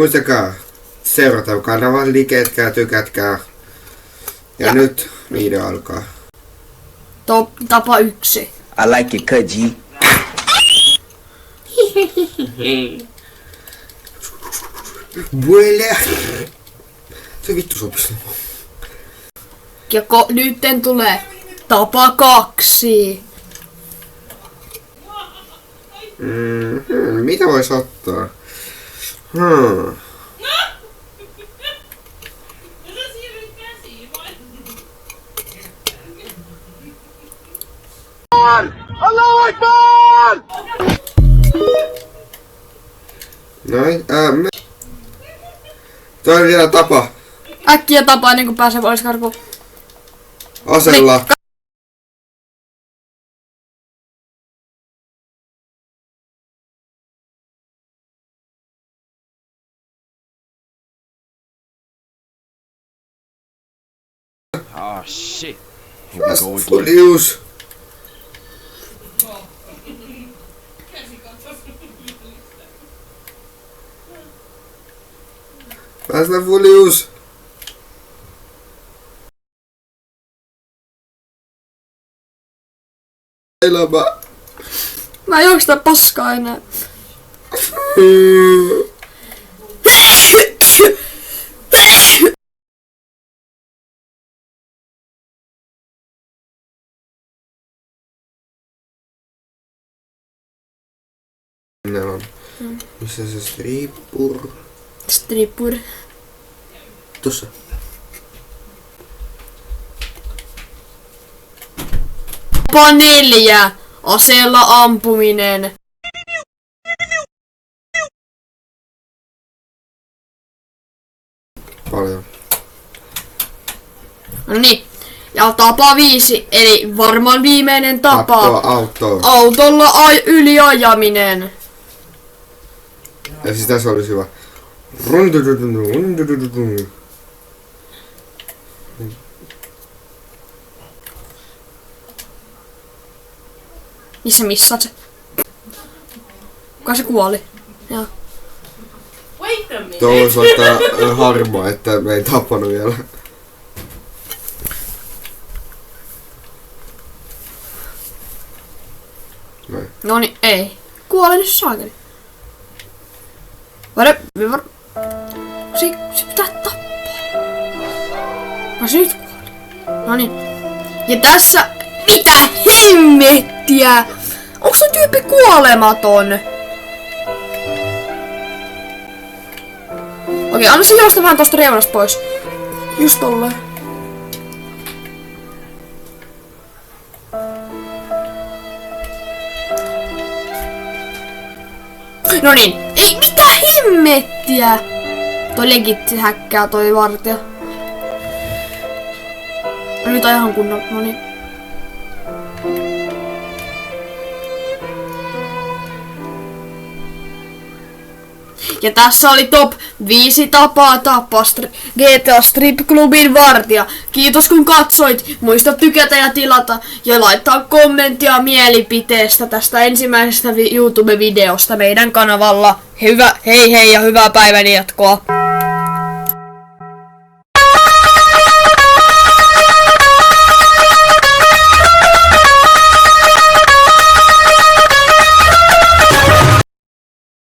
Muistakaa seurata kanavan, liketkää, tykätkää. Ja nyt video alkaa. Tapa 1. I like it cut, G. Vuele! Se vittu sopisi. Ja nytten tulee tapa 2. Mitä vois ottaa? Allahu Akbar! Noin, toi on vielä tapa. Äkkiä tapaa niin kuin pääsee pois karkuun. Asella. Oh shit. Here we go again. Fulius. Päästä Fulius. Elämä. Mä en juoksta paskaa enää. Ne on. Missä se strippur? Strippur. Tossa. Tapa 4. Aseella ampuminen. Paljon. No niin. Ja tapa 5, eli varmaan viimeinen tapa. Tappoa autoon. Autolla yliajaminen. Ja siis tässä olisi hyvä. Missä missaat se? Kuka se kuoli? Joo. Tuo olisi ottaa harmaa, että me ei tappanut vielä. Noin. Noni, ei. Kuole nyt saakeli. Se pitää tappaa. Se nyt kuoli. Noniin. Ja tässä... Mitä hemmettiä? Onko se tyyppi kuolematon? Okei, anna se juosta vähän tosta reunasta pois. Just tolleen. No niin, ei mitä hemmettiä! Toi legit häkkää toi vartija. Nyt on ihan kunnolla, no niin. Ja tässä oli top 5 tapaa tappaa GTA Strip Clubin vartija. Kiitos kun katsoit. Muista tykätä ja tilata ja laittaa kommenttia mielipiteestä tästä ensimmäisestä YouTube-videosta meidän kanavalla. Hei hei ja hyvää päivän jatkoa.